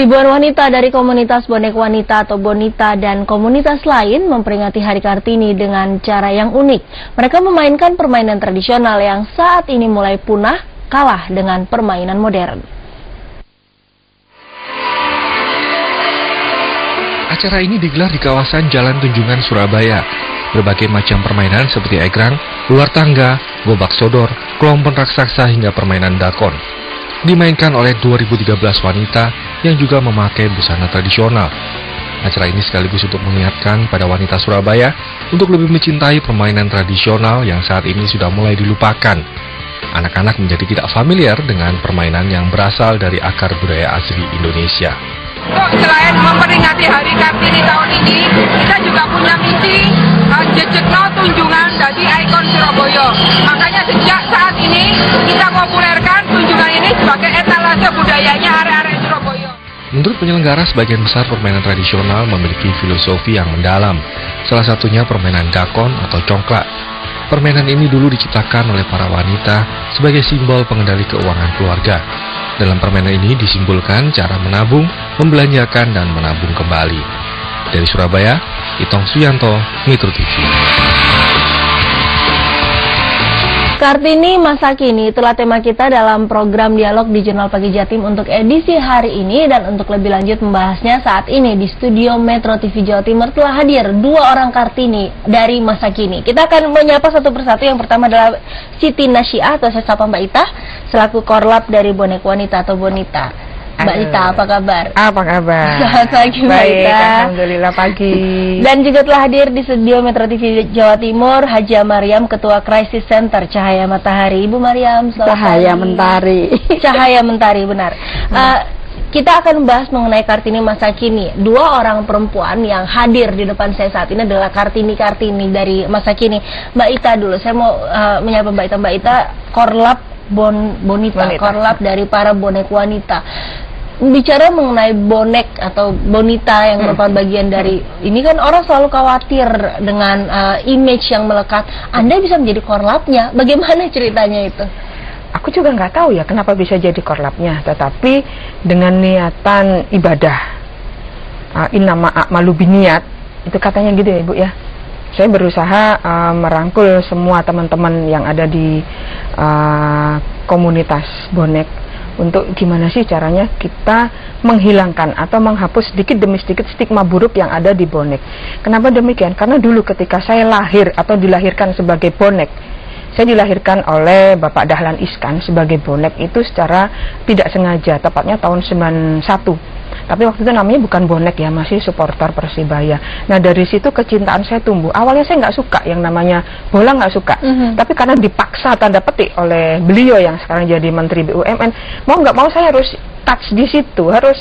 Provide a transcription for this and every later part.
Ribuan wanita dari komunitas bonek wanita atau Bonita dan komunitas lain memperingati Hari Kartini dengan cara yang unik. Mereka memainkan permainan tradisional yang saat ini mulai punah, kalah dengan permainan modern. Acara ini digelar di kawasan Jalan Tunjungan, Surabaya. Berbagai macam permainan seperti egrang, luar tangga, gobak sodor, kelompok raksasa hingga permainan dakon dimainkan oleh 2013 wanita yang juga memakai busana tradisional. Acara ini sekaligus untuk mengingatkan pada wanita Surabaya untuk lebih mencintai permainan tradisional yang saat ini sudah mulai dilupakan. Anak-anak menjadi tidak familiar dengan permainan yang berasal dari akar budaya asli Indonesia. Selain memperingati Hari Kartini tahun ini, kita juga punya misi jejekno tunjungan dari ikon Surabaya. Makanya sejak saat ini kita populerkan tunjungan ini sebagai etalase budayanya arek-arek Surabaya. Menurut penyelenggara, sebagian besar permainan tradisional memiliki filosofi yang mendalam. Salah satunya permainan dakon atau congklak. Permainan ini dulu diciptakan oleh para wanita sebagai simbol pengendali keuangan keluarga. Dalam permainan ini disimbolkan cara menabung, membelanjakan, dan menabung kembali. Dari Surabaya, Itong Suyanto, Metro TV. Kartini masa kini itulah tema kita dalam program Dialog di Jurnal Pagi Jatim untuk edisi hari ini. Dan untuk lebih lanjut membahasnya, saat ini di studio Metro TV Jawa Timur telah hadir dua orang Kartini dari masa kini. Kita akan menyapa satu persatu. Yang pertama adalah Siti Nasyiah atau saya sapa Mbak Ita, selaku korlap dari bonek wanita atau Bonita. Mbak Ita, apa kabar? Apa kabar? Selamat pagi, Mbak Ita. Alhamdulillah pagi. Dan juga telah hadir di studio Metro TV Jawa Timur Haja Mariam, Ketua Crisis Center Cahaya Matahari. Ibu Mariam, selamat Cahaya pagi. Mentari. Cahaya Mentari, benar. Kita akan membahas mengenai Kartini masa kini. Dua orang perempuan yang hadir di depan saya saat ini adalah Kartini-Kartini dari masa kini. Mbak Ita dulu, saya mau menyapa Mbak Ita. Mbak Ita, korlap Bonita, korlap dari para bonek wanita. Bicara mengenai bonek atau Bonita yang merupakan bagian dari ini, kan orang selalu khawatir dengan image yang melekat. Anda bisa menjadi korlapnya, bagaimana ceritanya itu? Aku juga nggak tahu ya kenapa bisa jadi korlapnya, tetapi dengan niatan ibadah, innama a'malu biniat, itu katanya gitu ya Ibu ya. Saya berusaha merangkul semua teman-teman yang ada di komunitas bonek untuk gimana sih caranya kita menghilangkan atau menghapus sedikit demi sedikit stigma buruk yang ada di bonek. Kenapa demikian? Karena dulu ketika saya lahir atau dilahirkan sebagai bonek, saya dilahirkan oleh Bapak Dahlan Iskan sebagai bonek itu secara tidak sengaja, tepatnya tahun 91. Tapi waktu itu namanya bukan bonek ya, masih supporter Persibaya. Nah dari situ kecintaan saya tumbuh. Awalnya saya nggak suka yang namanya bola, nggak suka. Tapi karena dipaksa tanda petik oleh beliau yang sekarang jadi Menteri BUMN, mau nggak mau saya harus touch di situ, harus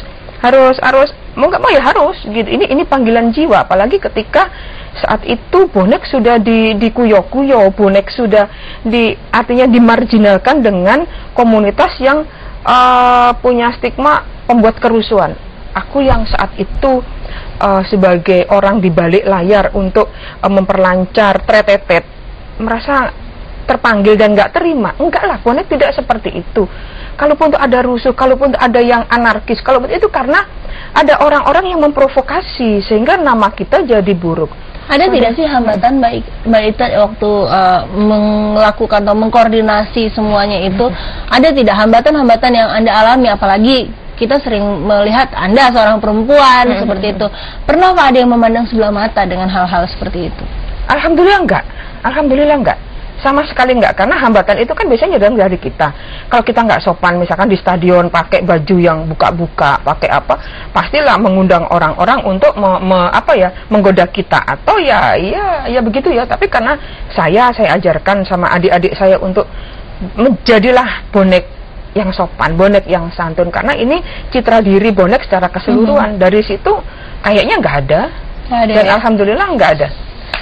mau nggak mau ya harus gitu. Ini panggilan jiwa, apalagi ketika saat itu bonek sudah dikuyo-kuyo, bonek sudah artinya dimarginalkan dengan komunitas yang punya stigma pembuat kerusuhan. Aku yang saat itu sebagai orang di balik layar untuk memperlancar tretetet, merasa terpanggil dan nggak terima. Enggak lah, bonek tidak seperti itu. Kalaupun ada rusuh, kalaupun ada yang anarkis, kalaupun itu karena ada orang-orang yang memprovokasi sehingga nama kita jadi buruk. Ada tidak sih hambatan Mbak Ita waktu melakukan atau mengkoordinasi semuanya itu? Ada tidak hambatan-hambatan yang Anda alami, apalagi kita sering melihat Anda seorang perempuan seperti itu. Pernah ada yang memandang sebelah mata dengan hal-hal seperti itu? Alhamdulillah enggak. Sama sekali enggak, karena hambatan itu kan biasanya dari kita. Kalau kita nggak sopan, misalkan di stadion pakai baju yang buka-buka, pakai apa, pastilah mengundang orang-orang untuk menggoda kita, atau ya begitu ya. Tapi karena saya ajarkan sama adik-adik saya untuk menjadilah bonek yang sopan, bonek yang santun, karena ini citra diri bonek secara keseluruhan. Dari situ kayaknya nggak ada, dan ya? Alhamdulillah nggak ada.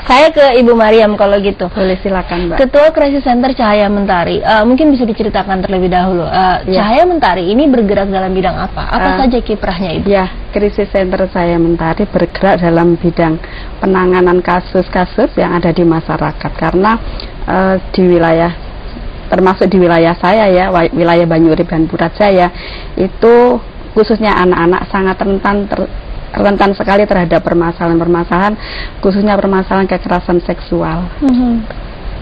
Saya ke Ibu Mariam kalau gitu. Boleh, silakan Mbak. Ketua Crisis Center Cahaya Mentari, mungkin bisa diceritakan terlebih dahulu. Cahaya Mentari ini bergerak dalam bidang apa? Apa saja kiprahnya Ibu? Ya, Crisis Center Cahaya Mentari bergerak dalam bidang penanganan kasus-kasus yang ada di masyarakat. Karena di wilayah, termasuk di wilayah saya ya, wilayah Banyurip dan Putrajaya, itu khususnya anak-anak sangat rentan sekali terhadap permasalahan-permasalahan, khususnya permasalahan kekerasan seksual.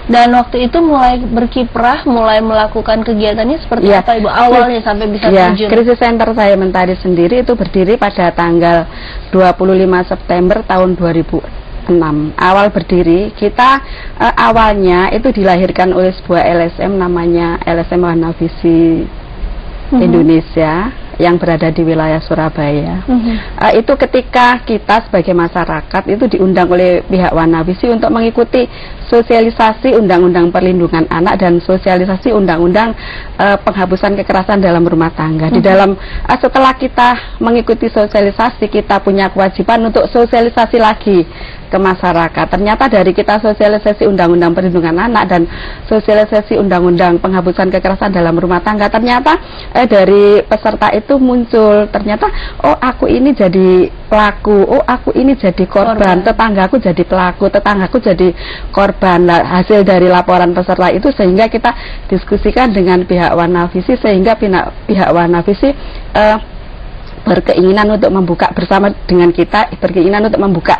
Dan waktu itu mulai berkiprah, mulai melakukan kegiatannya seperti apa Ibu awalnya sampai bisa terjun? Krisis Center saya Mentari sendiri itu berdiri pada tanggal 25 September tahun 2006. Awal berdiri kita awalnya itu dilahirkan oleh sebuah LSM namanya LSM Wanavisi Indonesia yang berada di wilayah Surabaya. Itu ketika kita sebagai masyarakat itu diundang oleh pihak Wanavisi untuk mengikuti sosialisasi Undang-Undang Perlindungan Anak dan sosialisasi Undang-Undang Penghapusan Kekerasan dalam Rumah Tangga. Di dalam setelah kita mengikuti sosialisasi, kita punya kewajiban untuk sosialisasi lagi ke masyarakat. Ternyata dari kita sosialisasi Undang-Undang Perlindungan Anak dan sosialisasi Undang-Undang Penghapusan Kekerasan dalam Rumah Tangga, ternyata dari peserta itu muncul, ternyata oh aku ini jadi pelaku, oh aku ini jadi korban, tetanggaku jadi pelaku, tetanggaku jadi korban. Hasil dari laporan peserta itu sehingga kita diskusikan dengan pihak Wanavisi, sehingga pihak Wanavisi berkeinginan untuk membuka bersama dengan kita, berkeinginan untuk membuka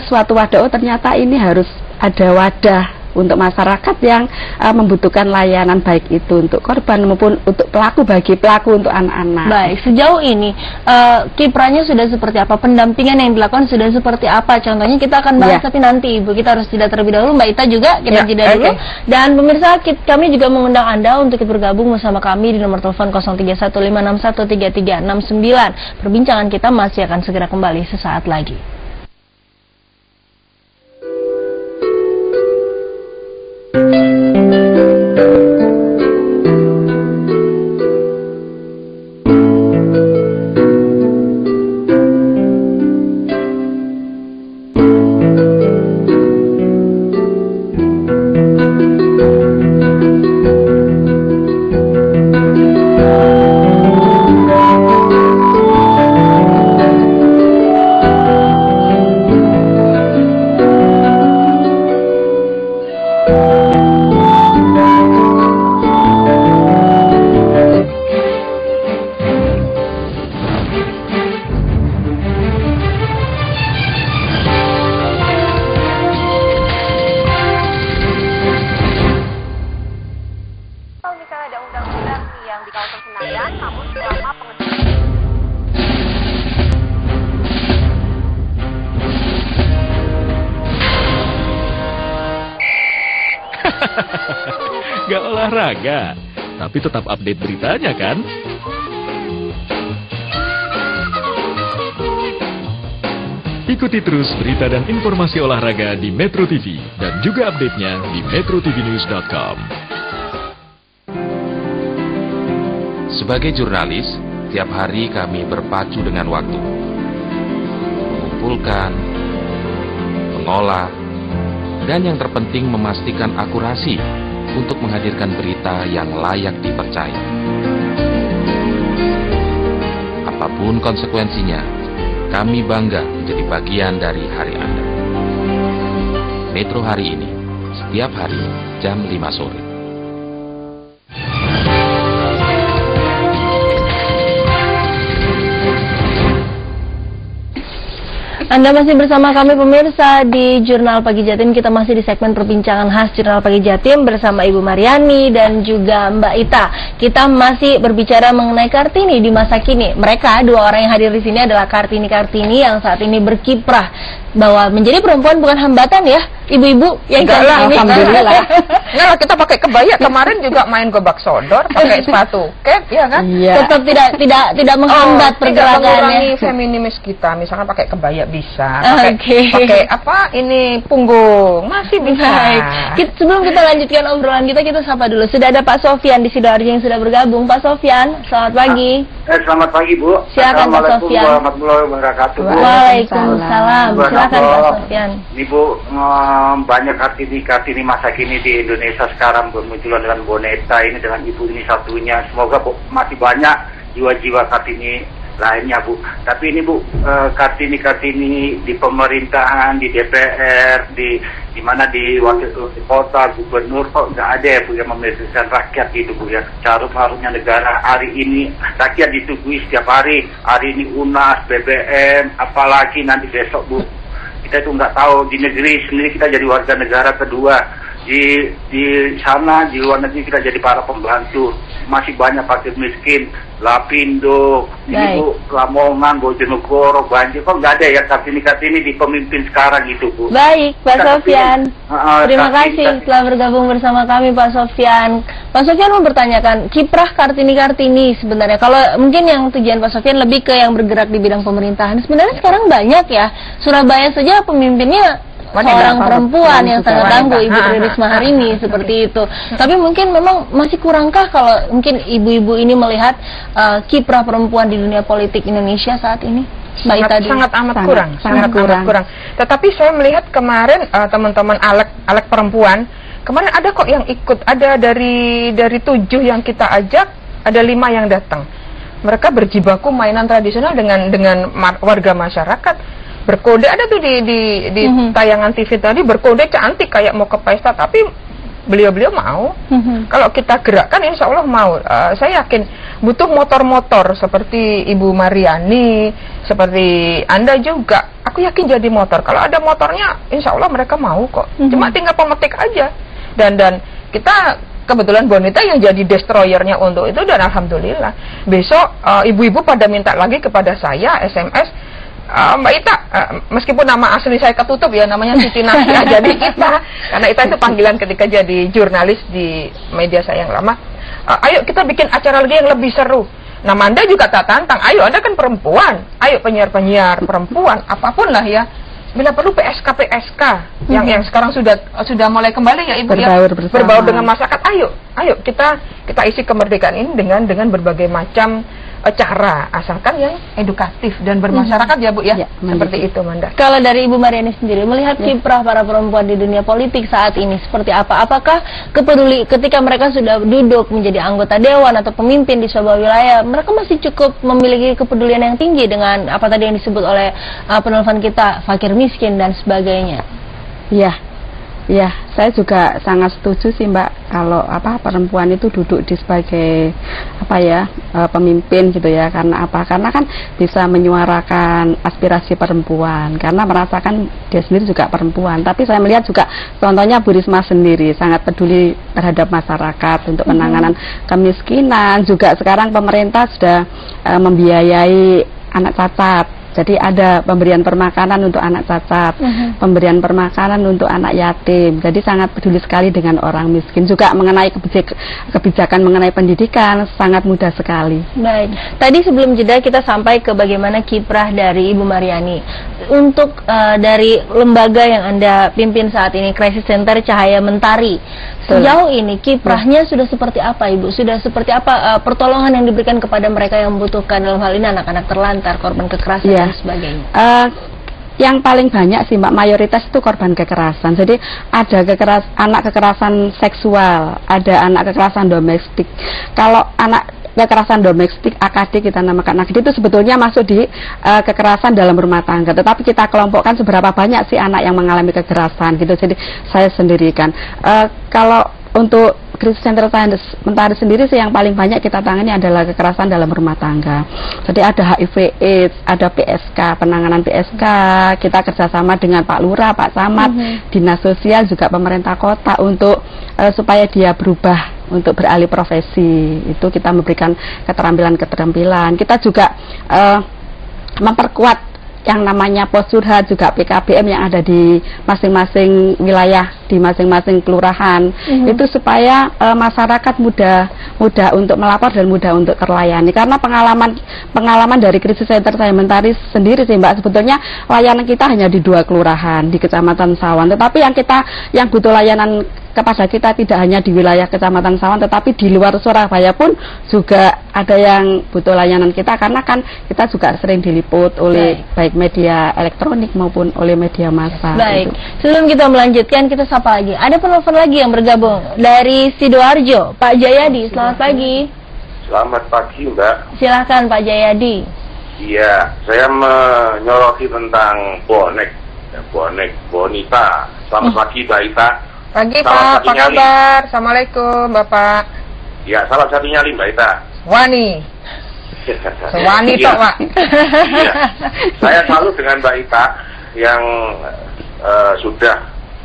suatu wadah. Oh ternyata ini harus ada wadah untuk masyarakat yang membutuhkan layanan, baik itu untuk korban maupun untuk pelaku, bagi pelaku untuk anak-anak. Baik, sejauh ini kiprahnya sudah seperti apa, pendampingan yang dilakukan sudah seperti apa? Contohnya kita akan bahas, tapi nanti Ibu, kita harus jeda terlebih dahulu. Mbak Ita juga kita jeda dulu. Dan pemirsa, kami juga mengundang Anda untuk bergabung bersama kami di nomor telepon 0315613369. Perbincangan kita masih akan segera kembali sesaat lagi. Gak olahraga, tapi tetap update beritanya kan? Ikuti terus berita dan informasi olahraga di Metro TV dan juga update-nya di metrotvnews.com. Sebagai jurnalis, tiap hari kami berpacu dengan waktu. Mengumpulkan, mengolah, dan yang terpenting memastikan akurasi untuk menghadirkan berita yang layak dipercaya. Apapun konsekuensinya, kami bangga menjadi bagian dari hari Anda. Metro hari ini, setiap hari jam 5 sore. Anda masih bersama kami pemirsa di Jurnal Pagi Jatim. Kita masih di segmen perbincangan khas Jurnal Pagi Jatim bersama Ibu Mariani dan juga Mbak Ita. Kita masih berbicara mengenai Kartini di masa kini. Mereka, dua orang yang hadir di sini adalah Kartini-Kartini yang saat ini berkiprah bahwa menjadi perempuan bukan hambatan ya, ibu-ibu yang cantik ini. Alhamdulillah. Enggak lah, kita pakai kebaya kemarin juga main gobak sodor, pakai sepatu kep, ya kan? Iya. Tetap tidak menghambat pergerakannya. Tidak mengurangi feminimis kita, misalkan pakai kebaya bisa, pakai apa ini punggung masih bisa. Baik. Sebelum kita lanjutkan obrolan kita sapa dulu. Sudah ada Pak Sofyan di Sidoarjo yang sudah bergabung. Pak Sofyan, selamat pagi. Selamat pagi Bu. Silakan Pak Sofyan. Warahmatullahi wabarakatuh. Waalaikumsalam. Silakan Pak Sofyan. Ibu, banyak Kartini masa kini di Indonesia sekarang bermunculan dengan boneka ini, dengan ibu ini satunya. Semoga masih banyak jiwa-jiwa Kartini lainnya Bu. Tapi ini Bu, Kartini di pemerintahan, di DPR, di mana di wakil kota, gubernur kok nggak ada ya Bu yang memerintahkan rakyat gitu Bu ya. Harusnya negara hari ini rakyat dituguhi setiap hari. Hari ini UNAS, BBM, apalagi nanti besok Bu. Kita itu nggak tahu, di negeri sendiri kita jadi warga negara kedua. Di sana, di luar negeri kita jadi para pembantu. Masih banyak fakir miskin, Lapindo, ini Bu, Lamongan, Bojonegoro, banjir. Kok nggak ada ya Kartini di pemimpin sekarang gitu Bu. Baik, Pak Sofyan. Terima kasih telah bergabung bersama kami Pak Sofyan. Pak Sofyan mau bertanyakan, kiprah Kartini sebenarnya. Kalau mungkin yang tujuan Pak Sofyan lebih ke yang bergerak di bidang pemerintahan. Sebenarnya sekarang banyak ya. Surabaya saja pemimpinnya seorang perempuan yang sangat tangguh, Ibu Tri Risma hari ini seperti itu. Tapi mungkin memang masih kurangkah kalau mungkin ibu-ibu ini melihat kiprah perempuan di dunia politik Indonesia saat ini? Sangat amat kurang. Tetapi saya melihat kemarin teman-teman alek perempuan kemarin ada kok yang ikut. Ada dari 7 yang kita ajak, ada 5 yang datang. Mereka berjibaku mainan tradisional dengan warga masyarakat. Berkode ada tuh di tayangan TV tadi, berkode cantik kayak mau ke pesta, tapi beliau mau. Kalau kita gerakkan insya Allah mau. Saya yakin butuh motor-motor seperti Ibu Mariani, seperti Anda juga. Aku yakin jadi motor. Kalau ada motornya insya Allah mereka mau kok. Cuma tinggal pemetik aja. Dan kita kebetulan Bonita yang jadi destroyernya untuk itu, dan alhamdulillah. Besok ibu-ibu pada minta lagi kepada saya SMS, Mbak Ita, meskipun nama asli saya ketutup ya, namanya Siti Nasia, jadi Ita, karena Ita itu panggilan ketika jadi jurnalis di media saya yang lama. Ayo kita bikin acara lagi yang lebih seru. Nah, Manda juga tak tantang, ayo Anda kan perempuan, ayo penyiar-penyiar perempuan, apapun lah ya. Bila perlu PSK yang sekarang sudah mulai kembali ya Ibu berbaur dengan masyarakat. Ayo kita isi kemerdekaan ini dengan berbagai macam cara, asalkan yang edukatif dan bermasyarakat ya Bu ya. Seperti itu Manda. Kalau dari Ibu Mariani sendiri melihat kiprah para perempuan di dunia politik saat ini seperti apa? Apakah ketika mereka sudah duduk menjadi anggota dewan atau pemimpin di sebuah wilayah, mereka masih cukup memiliki kepedulian yang tinggi dengan apa tadi yang disebut oleh penelpon kita, fakir miskin dan sebagainya? Ya, saya juga sangat setuju sih Mbak, kalau perempuan itu duduk di sebagai pemimpin gitu ya. Karena apa? Karena kan bisa menyuarakan aspirasi perempuan, karena merasakan dia sendiri juga perempuan. Tapi saya melihat juga contohnya Bu Risma sendiri sangat peduli terhadap masyarakat untuk penanganan kemiskinan. Juga sekarang pemerintah sudah membiayai anak cacat. Jadi ada pemberian permakanan untuk anak cacat, pemberian permakanan untuk anak yatim. Jadi sangat peduli sekali dengan orang miskin. Juga mengenai kebijakan mengenai pendidikan sangat mudah sekali. Baik, tadi sebelum jeda kita sampai ke bagaimana kiprah dari Ibu Mariani. Untuk dari lembaga yang Anda pimpin saat ini, Crisis Center Cahaya Mentari, sejauh ini kiprahnya sudah seperti apa Ibu? Sudah seperti apa pertolongan yang diberikan kepada mereka yang membutuhkan, dalam hal ini anak-anak terlantar, korban kekerasan dan sebagainya? Yang paling banyak sih Mbak, mayoritas itu korban kekerasan. Jadi ada anak kekerasan seksual, ada anak kekerasan domestik. Kalau anak kekerasan domestik, AKD kita namakan AKD, itu sebetulnya masuk di kekerasan dalam rumah tangga. Tetapi kita kelompokkan seberapa banyak sih anak yang mengalami kekerasan gitu. Jadi saya sendirikan. Kalau untuk Crisis Center Cahaya Mentari sendiri sih yang paling banyak kita tangani adalah kekerasan dalam rumah tangga. Jadi ada HIV/AIDS, ada PSK, penanganan PSK, kita kerjasama dengan Pak Lurah, Pak Camat, Dinas Sosial, juga pemerintah kota untuk supaya dia berubah untuk beralih profesi. Itu kita memberikan keterampilan-keterampilan. Kita juga memperkuat yang namanya pos curhat, juga PKBM yang ada di masing-masing wilayah, di masing-masing kelurahan, itu supaya masyarakat mudah untuk melapor dan mudah untuk terlayani. Karena pengalaman dari Crisis Center Cahaya Mentari sendiri sih Mbak, sebetulnya layanan kita hanya di 2 kelurahan di Kecamatan Sawan, tetapi yang butuh layanan kepada kita tidak hanya di wilayah Kecamatan Sawan, tetapi di luar Surabaya pun juga ada yang butuh layanan kita, karena kan kita juga sering diliput oleh baik media elektronik maupun oleh media massa. Baik, sebelum kita melanjutkan, kita sapa lagi. Ada penelpon lagi yang bergabung dari Sidoarjo, Pak Jayadi. Selamat pagi. Selamat pagi Mbak. Silakan Pak Jayadi. Iya, saya menyoroti tentang bonek Bonita. Selamat pagi, Mbak Ita. Pagi Pak, apa kabar? Assalamualaikum Bapak. Ya, salam satu nyali Mbak Ita. Wani. Sewani Pak, Pak. Iya. Saya salut dengan Mbak Ita yang sudah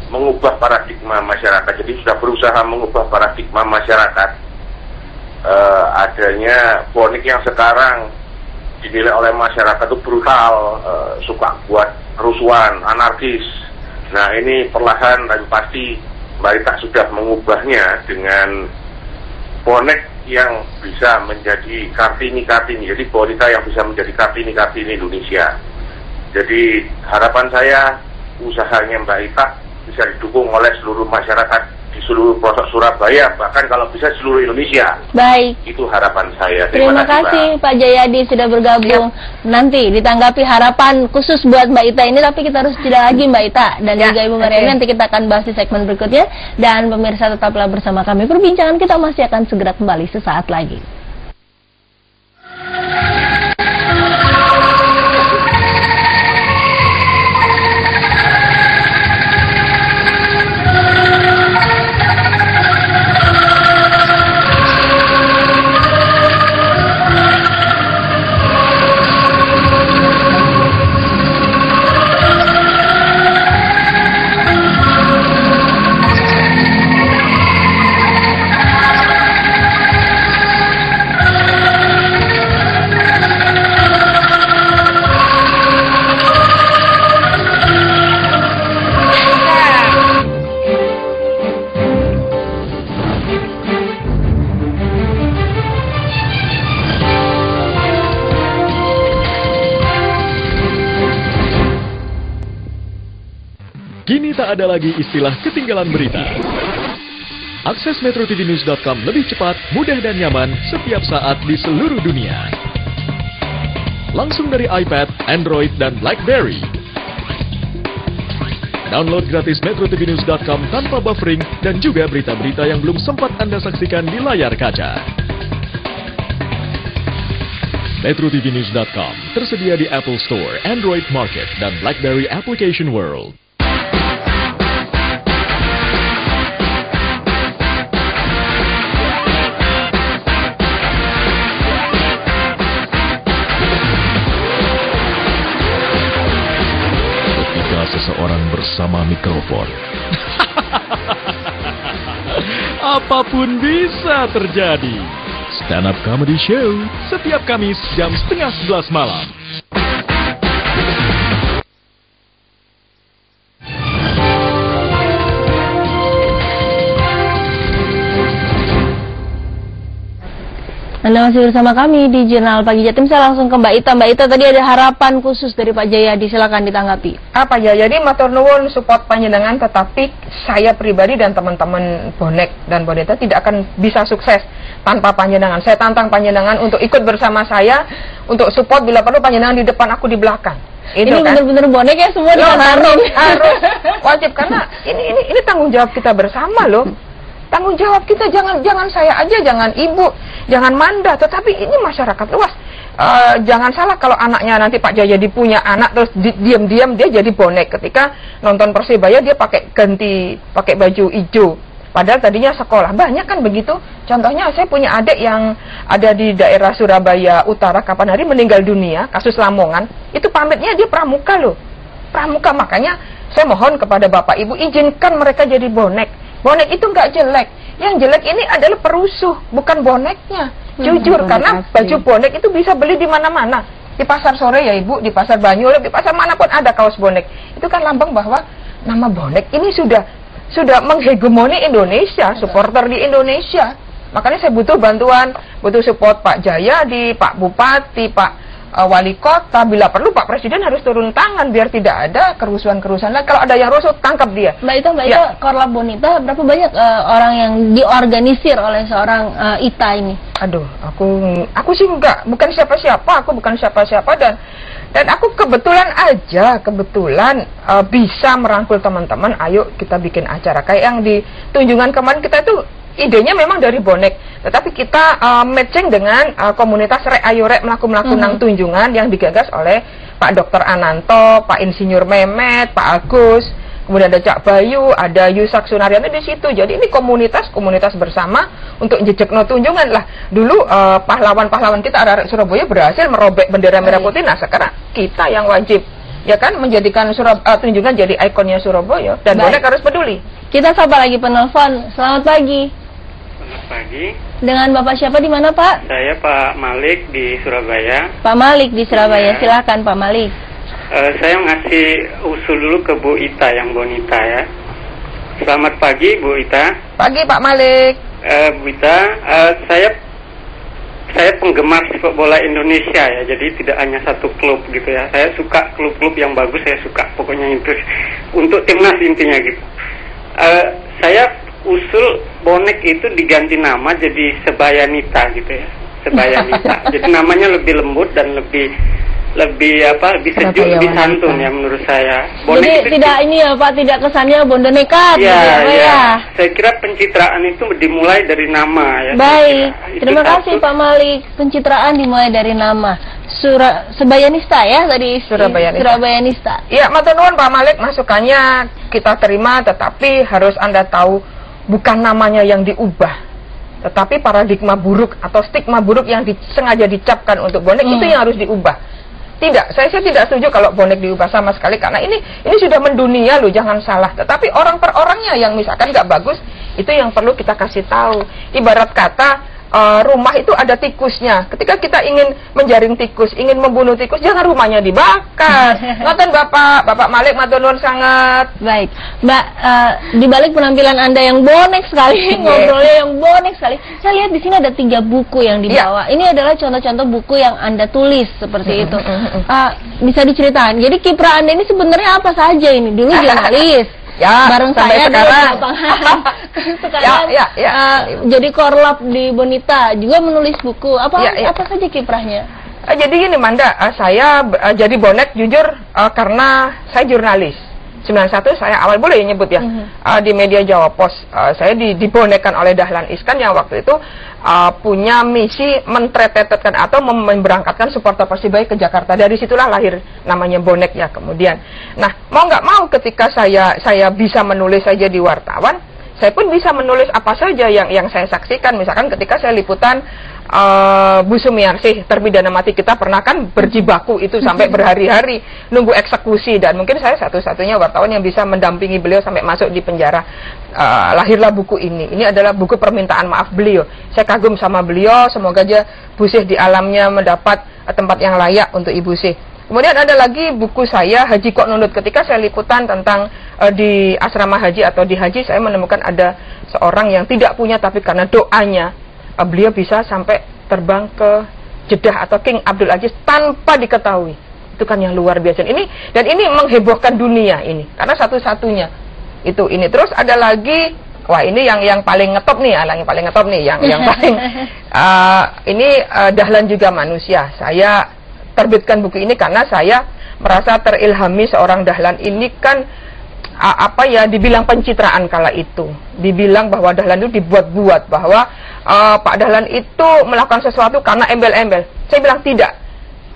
mengubah paradigma masyarakat. Jadi sudah berusaha mengubah paradigma masyarakat. Adanya bonek yang sekarang dinilai oleh masyarakat itu brutal, suka buat kerusuhan, anarkis. Nah, ini perlahan tapi pasti Mbak Ita sudah mengubahnya dengan bonek yang bisa menjadi Kartini. Jadi Bonita yang bisa menjadi Kartini Indonesia. Jadi harapan saya usahanya Mbak Ita bisa didukung oleh seluruh masyarakat di seluruh pelosok Surabaya, bahkan kalau bisa seluruh Indonesia. Baik. Itu harapan saya. Terima kasih Pak Jayadi sudah bergabung. Nanti ditanggapi harapan khusus buat Mbak Ita ini, tapi kita harus jeda lagi Mbak Ita dan juga Ibu Mariani. Nanti kita akan bahas di segmen berikutnya. Dan pemirsa tetaplah bersama kami. Perbincangan kita masih akan segera kembali sesaat lagi. Kini tak ada lagi istilah ketinggalan berita. Akses metrotvnews.com lebih cepat, mudah dan nyaman setiap saat di seluruh dunia. Langsung dari iPad, Android, dan BlackBerry. Download gratis metrotvnews.com tanpa buffering dan juga berita-berita yang belum sempat Anda saksikan di layar kaca. metrotvnews.com tersedia di Apple Store, Android Market, dan BlackBerry Application World. Seseorang bersama mikrofon. Apapun bisa terjadi. Stand Up Comedy Show setiap Kamis jam 10:30 malam. Anda masih bersama kami di Jurnal Pagi Jatim. Saya langsung ke Mbak Ita. Mbak Ita, tadi ada harapan khusus dari Pak Jayadi, silakan ditanggapi. Apa ya? Jadi matur nuwun support panjenengan, tetapi saya pribadi dan teman-teman bonek dan boneta tidak akan bisa sukses tanpa panjenengan. Saya tantang panjenengan untuk ikut bersama saya untuk support, bila perlu panjenengan di depan, aku di belakang. Itu ini kan benar-benar bonek ya semua harus wajib, karena ini tanggung jawab kita bersama loh. Tanggung jawab kita, jangan saya aja, jangan ibu, jangan Manda, tetapi ini masyarakat luas. Jangan salah kalau anaknya nanti Pak Jayadi punya anak terus diam-diam dia jadi bonek. Ketika nonton Persebaya dia pakai baju hijau, padahal tadinya sekolah. Banyak kan begitu. Contohnya saya punya adik yang ada di daerah Surabaya Utara, kapan hari meninggal dunia, kasus Lamongan. Itu pamitnya dia pramuka loh, pramuka. Makanya saya mohon kepada Bapak Ibu, izinkan mereka jadi bonek. Bonek itu nggak jelek, yang jelek ini adalah perusuh, bukan boneknya. Jujur, karena baju bonek itu bisa beli di mana-mana. Di pasar sore ya Ibu, di pasar Banyuurip, di pasar manapun ada kaos bonek. Itu kan lambang bahwa nama bonek ini sudah menghegemoni Indonesia, supporter di Indonesia. Makanya saya butuh bantuan, butuh support Pak Jayadi, Pak Bupati, Pak Wali Kota. Bila perlu Pak Presiden harus turun tangan biar tidak ada kerusuhan-kerusuhan. Nah, kalau ada yang rusuh, tangkap dia. Mbak Ita, Korlap Bonita, berapa banyak orang yang diorganisir oleh seorang Ita ini? Aduh, aku sih bukan siapa-siapa, aku bukan siapa-siapa, dan aku kebetulan bisa merangkul teman-teman. Ayo kita bikin acara kayak yang di Tunjungan kemarin, kita tuh idenya memang dari bonek, tetapi kita matching dengan komunitas Rek Ayo Rek melaku nang tunjungan yang digagas oleh Pak Dr. Ananto, Pak Insinyur Mehmet, Pak Agus, kemudian ada Cak Bayu, ada Yusak Sunaryanto di situ. Jadi ini komunitas bersama untuk jejekno tunjungan lah. Dulu pahlawan-pahlawan kita arek Surabaya berhasil merobek bendera merah putih. Nah sekarang kita yang wajib ya kan menjadikan tunjungan jadi ikonnya Surabaya dan bonek harus peduli. Kita sapa lagi penelpon. Selamat pagi. Selamat pagi. Dengan Bapak siapa di mana, Pak? Saya Pak Malik di Surabaya. Pak Malik di Surabaya. Silakan Pak Malik. Saya ngasih usul dulu ke Bu Ita yang Bonita ya. Selamat pagi Bu Ita. Pagi Pak Malik. Bu Ita, saya penggemar sepak bola Indonesia ya, jadi tidak hanya satu klub gitu ya. Saya suka klub-klub yang bagus, saya suka pokoknya itu untuk timnas intinya gitu. Saya usul bonek itu diganti nama jadi Sebayanita gitu ya, Sebayanita. Jadi namanya lebih lembut dan lebih sejuk, lebih santun ya menurut saya. Bonek jadi tidak ini ya Pak, tidak kesannya bondo nekat ya. Saya kira pencitraan itu dimulai dari nama ya. Baik, terima kasih Pak Malik. Pencitraan dimulai dari nama. Sebayanista ya tadi. Surabayanista. Iya, matur nuwun Pak Malik, masukannya kita terima, tetapi harus Anda tahu bukan namanya yang diubah, tetapi paradigma buruk atau stigma buruk yang sengaja dicapkan untuk bonek itu yang harus diubah. Tidak, saya tidak setuju kalau bonek diubah sama sekali, karena ini sudah mendunia loh, jangan salah. Tetapi orang per orangnya yang misalkan nggak bagus, itu yang perlu kita kasih tahu. Ibarat kata rumah itu ada tikusnya. Ketika kita ingin menjaring tikus, ingin membunuh tikus, jangan rumahnya dibakar. Ngoten Bapak Malik, matur nuwun sangat. Baik, Mbak, di balik penampilan Anda yang bonek sekali, ngobrolnya yang bonek sekali. Saya lihat di sini ada 3 buku yang dibawa. Ini adalah contoh-contoh buku yang Anda tulis seperti itu. Bisa diceritakan. Jadi kiprah Anda ini sebenarnya apa saja ini? Dulu jurnalis. Ya, bareng saya sekarang. Sekarang jadi korlap di Bonita, juga menulis buku. Apa saja kiprahnya? Jadi gini Manda, saya jadi bonek jujur karena saya jurnalis. 91 saya awal boleh nyebut ya, di media Jawa Pos. Saya dibonekkan oleh Dahlan Iskan yang waktu itu punya misi mentretetkan atau memberangkatkan supporter Persibaya ke Jakarta. Dari situlah lahir namanya bonek ya kemudian. Nah, mau nggak mau ketika saya bisa menulis saja di wartawan, saya pun bisa menulis apa saja yang saya saksikan. Misalkan ketika saya liputan Bu Sumiarsih, terpidana mati kita pernah kan berjibaku itu sampai berhari-hari nunggu eksekusi, dan mungkin saya satu-satunya wartawan yang bisa mendampingi beliau sampai masuk di penjara. Lahirlah buku ini. Ini adalah buku permintaan maaf beliau. Saya kagum sama beliau, semoga aja Bu Sih di alamnya mendapat tempat yang layak untuk Ibu Sih. Kemudian ada lagi buku saya Haji Kok Nunut. Ketika saya liputan tentang di asrama haji atau di haji, saya menemukan ada seorang yang tidak punya, tapi karena doanya beliau bisa sampai terbang ke Jeddah atau King Abdul Aziz tanpa diketahui. Itu kan yang luar biasa. Dan ini menghebohkan dunia ini, karena satu-satunya itu ini. Terus ada lagi, wah ini yang paling ngetop nih, yang paling ngetop nih, yang paling ini Dahlan Juga Manusia. Saya terbitkan buku ini karena saya merasa terilhami seorang Dahlan ini kan dibilang pencitraan kala itu, dibilang bahwa Dahlan itu dibuat-buat, bahwa Pak Dahlan itu melakukan sesuatu karena embel-embel. Saya bilang tidak,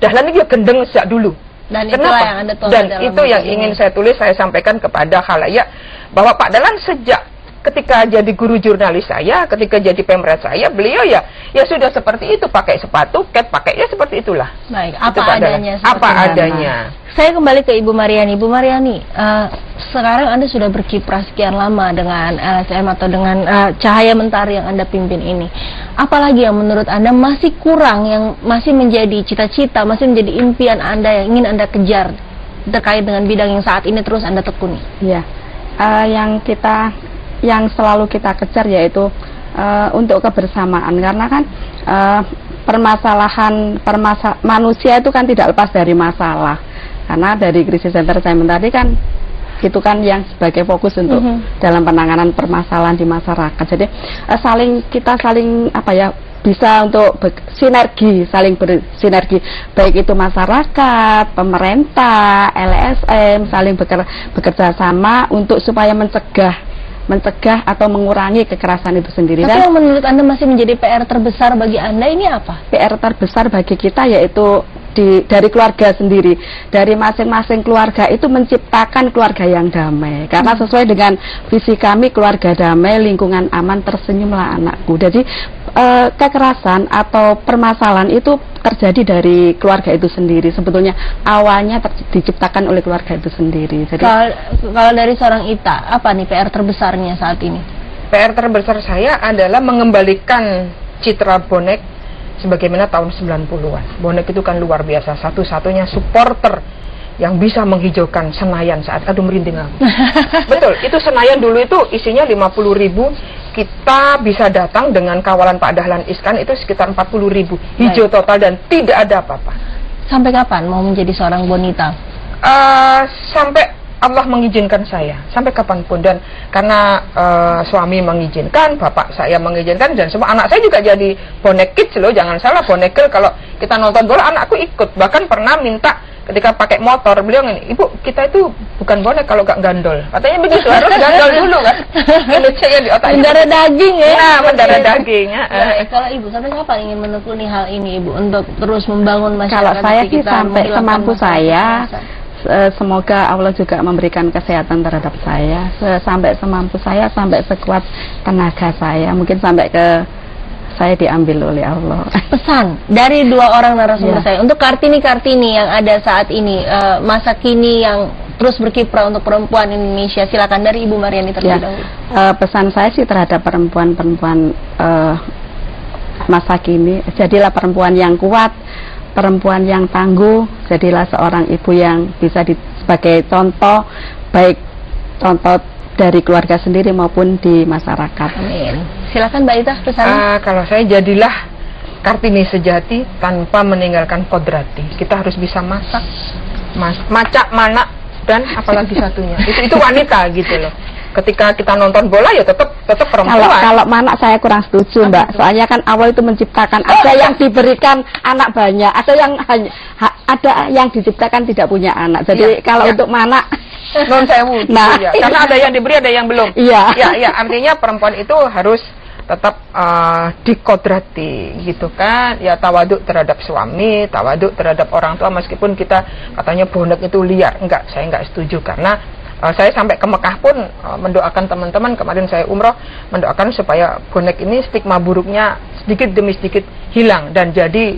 Dahlan itu gendeng sejak dulu. Dan kenapa? Yang Anda tulis dan itu yang ingin saya tulis, saya sampaikan kepada khalayak bahwa Pak Dahlan sejak ketika jadi guru jurnalis saya, ketika jadi pemret saya, beliau ya sudah seperti itu, pakai sepatu, pakainya seperti itulah. Baik, apa adanya. Apa adanya. Saya kembali ke Ibu Mariani. Ibu Mariani, sekarang Anda sudah berkiprah sekian lama dengan LSM atau dengan Cahaya Mentari yang Anda pimpin ini. Apalagi yang menurut Anda masih kurang, yang masih menjadi cita-cita, masih menjadi impian Anda yang ingin Anda kejar terkait dengan bidang yang saat ini terus Anda tekuni? Ya, yang selalu kita kejar yaitu untuk kebersamaan, karena kan manusia itu kan tidak lepas dari masalah, karena dari krisis entertainment tadi kan itu kan yang sebagai fokus untuk dalam penanganan permasalahan di masyarakat. Jadi kita saling bisa untuk saling bersinergi, baik itu masyarakat, pemerintah, LSM, saling bekerja sama untuk supaya mencegah mencegah atau mengurangi kekerasan itu sendiri. Tapi Dan yang menurut Anda masih menjadi PR terbesar bagi Anda ini apa? PR terbesar bagi kita yaitu dari keluarga sendiri, dari masing-masing keluarga itu menciptakan keluarga yang damai. Karena sesuai dengan visi kami, keluarga damai, lingkungan aman, tersenyumlah anakku. Jadi kekerasan atau permasalahan itu terjadi dari keluarga itu sendiri. Sebetulnya awalnya diciptakan oleh keluarga itu sendiri. Jadi kalau dari seorang Ita, apa nih PR terbesarnya saat ini? PR terbesar saya adalah mengembalikan citra bonek sebagaimana tahun 90-an. Bonek itu kan luar biasa, satu-satunya supporter yang bisa menghijaukan Senayan saat aduh merinding aku. Betul, itu Senayan dulu itu isinya 50.000, kita bisa datang dengan kawalan Pak Dahlan Iskan itu sekitar 40.000, hijau total dan tidak ada apa-apa. Sampai kapan mau menjadi seorang bonita? Sampai Allah mengizinkan saya, sampai kapanpun. Dan karena suami mengizinkan, bapak saya mengizinkan, dan semua anak saya juga jadi bonek kids loh, jangan salah, bonek girl. Kalau kita nonton bola anakku ikut, bahkan pernah minta ketika pakai motor, beliau ini, ibu kita itu bukan bonek kalau gak gandol, katanya begitu, harus gandol dulu kan. Lucu ya di otak. Mendarah daging ya. Nah, mendarah daging. Kalau ibu sampai kapan ingin menekuni hal ini ibu untuk terus membangun masyarakat? Kalau saya sih kita sampai semampu saya. Semoga Allah juga memberikan kesehatan terhadap saya sampai semampu saya, sampai sekuat tenaga saya, mungkin sampai ke saya diambil oleh Allah. Pesan dari dua orang narasumber saya untuk Kartini-Kartini yang ada saat ini, masa kini yang terus berkiprah untuk perempuan Indonesia, silakan dari Ibu Mariani terlebih dahulu. Pesan saya sih terhadap perempuan-perempuan masa kini, jadilah perempuan yang kuat, perempuan yang tangguh, jadilah seorang ibu yang bisa sebagai contoh, baik contoh dari keluarga sendiri maupun di masyarakat. Amin. Silakan Mbak Ita pesannya. Kalau saya jadilah Kartini sejati tanpa meninggalkan kodrati. Kita harus bisa masak, macak, manak, dan apalagi satunya. Itu wanita gitu loh. Ketika kita nonton bola ya tetap perempuan. Kalau mana saya kurang setuju Mbak. Soalnya kan awal itu menciptakan, ada yang diberikan anak banyak, ada yang diciptakan tidak punya anak. Jadi kalau untuk mana non sewu. Nah, ya. Karena ada yang diberi, ada yang belum. Iya. Ya, artinya perempuan itu harus tetap dikodrati gitu kan. Ya tawaduk terhadap suami, tawaduk terhadap orang tua, meskipun kita katanya bonek itu liar. Enggak, saya enggak setuju karena saya sampai ke Mekah pun mendoakan teman-teman, kemarin saya umroh, mendoakan supaya bonek ini stigma buruknya sedikit demi sedikit hilang dan jadi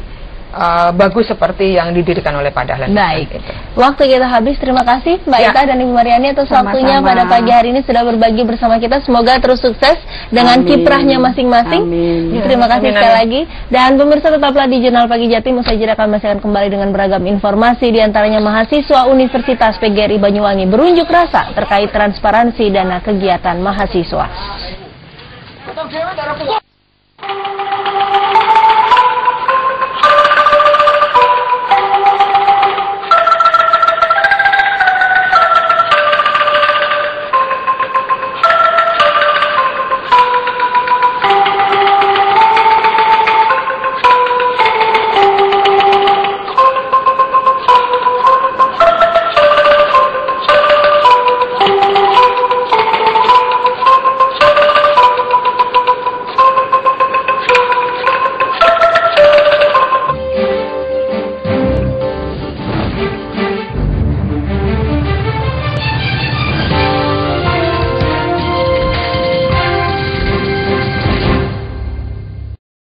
bagus seperti yang didirikan oleh Pak Dahlan. Baik, waktu kita habis. Terima kasih Mbak Ita dan Ibu Mariani atas waktunya pada pagi hari ini sudah berbagi bersama kita. Semoga terus sukses dengan kiprahnya masing-masing. Terima kasih sekali lagi. Dan pemirsa tetaplah di Jurnal Pagi Jatim. Usai jeda kami masih akan kembali dengan beragam informasi, diantaranya mahasiswa Universitas PGRI Banyuwangi berunjuk rasa terkait transparansi dana kegiatan mahasiswa.